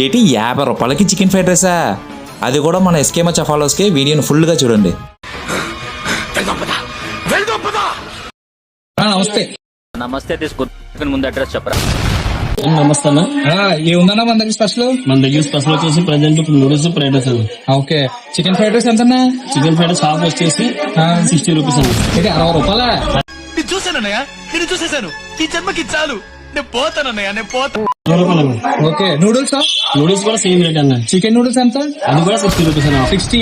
ఏంటి 50 రూపాయలకి chicken fried రైసా? అది కూడా మన ఎస్కే మచ్చా ఫాలోవర్స్కి వీడియోని ఫుల్గా చూడండి. నమస్తే. నమస్తే తీసుకుని ముందు అడ్రస్ చెప్పరా? నమస్తే అన్న. ఏముందన్నా మన దగ్గర స్పెషల్? మన దగ్గర స్పెషల్ వచ్చేసి ప్రజెంట్ ఇప్పుడు నూడిల్స్ ఫ్రైడ్ రైస్ అన్న. ఓకే. చికెన్ ఫ్రైడ్ రైస్ ఎంతన్నా? చికెన్ ఫ్రైడ్ రైస్ హాఫ్ వచ్చేసి 60 రూపీస్ అన్న. ఇది 60 రూపాయలా? నేను చూసానన్నయ్య, నేను చూసేసాను. ఈ జన్మకి చాలు, నేను పోతానన్నయ్య, నేను పోతా. 20 రూపాయలు అన్న. ఓకే. నూడిల్స్? నూడిల్స్ కూడా సేమ్ రేట్ అన్న. చికెన్ నూడిల్స్ ఎంత? అది కూడా 60 రూపీస్ అన్న. 60.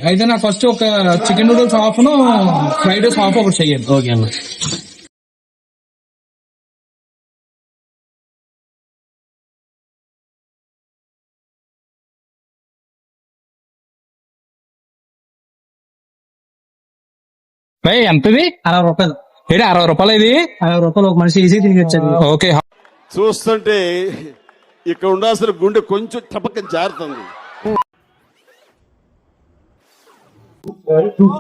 అయితే నా ఫస్ట్ ఒక చికెన్ నూడిల్స్ హాఫ్ ను ఫ్రైడ్ రైస్ హాఫ్ ఒకటి చెయ్యండి. ఓకే అన్న. ఎంతది? 60 రూపాయలు. ఏంటి 60 రూపాయలు? ఇది 60 రూపాయలు ఒక మనిషి ఈజీ తిరిగి వచ్చాడు. ఓకే. చూస్తుంటే ఇక్కడ ఉండాల్సిన గుండె కొంచెం టపక్కన జారుతుంది.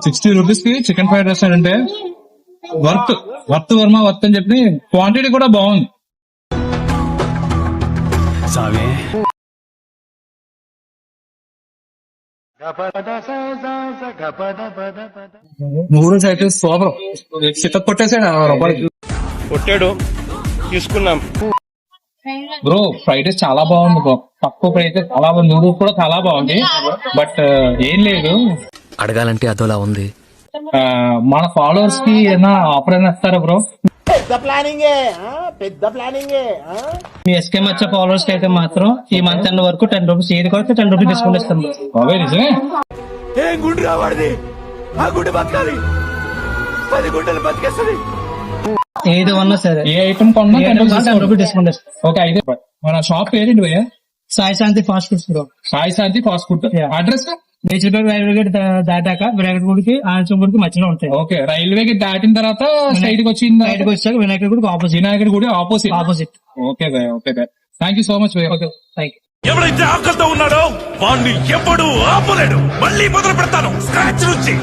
60 రూపీస్ కి చికెన్ ఫ్రైడ్ రైస్ అంటే వర్త్ వర్త్ అని చెప్పి క్వాంటిటీ కూడా బాగుంది. నూడిల్స్ అయితే సూపర్. చిత్త కొట్టేసాడు 60 రూపాయలు. కొట్టాడు, తీసుకున్నాం. బ్రో ఫ్రైడ్ రైస్ చాలా బాగుంది బ్రో. తక్కువ ప్రైస్ చాలా బాగుంది. నూడిల్స్ కూడా చాలా బాగుంది. బట్ ఏం లేదు, అడగాలంటే అదోలా ఉంది. మన ఫాలోవర్స్ కి ఏమైనా ఆఫర్ అయినా ఇస్తారా బ్రో? పెద్ద ప్లానింగ్. మీ ఎస్కే మచ్చ ఫాలోవర్స్ కి అయితే మాత్రం ఈ మంత్ ఎండ్ వరకు 10 రూపీస్ ఏది కొడితే 10 రూపీస్ డిస్కౌంట్ ఇస్తాం. బాబాయ్ నిజమే? ఏం గుండు రావాడిది, ఆ గుండె బతకాలి, 10 గుండెలు బతికేస్తుంది. ఏది ఉన్నా సరే, ఏ ఐటమ్ కొన్నా 10 రూపీస్ డిస్కౌంట్ ఇస్తాం. ఓకే. అయితే మన షాప్ పేరేంటి భయ్యా? Sai Shanti fast foods bro. Sai Shanti fast food. Address? Bechipeta railway gate దాటాక వినాయకుడి గుడికి ఆంజనేయ గుడికి మధ్యలో ఉంటాయి. ఓకే. రైల్వే గేట్ దాటిన తర్వాత సైడ్ కి వచ్చింది. బయటకు వచ్చాక వినాయకుడి గుడికి ఆపోజిట్. వినాయకుడి గుడి ఆపోజిట్. ఓకే భయ్య. ఓకే భయ్య. థ్యాంక్ యూ సో మచ్ భయ్య. Okay thank you. ఎవరైతే ఆకలితో ఉన్నాడో వాడిని ఎప్పుడు ఆపలేడు. మళ్ళీ మొదలు పెడతాను స్క్రాచ్ నుంచి.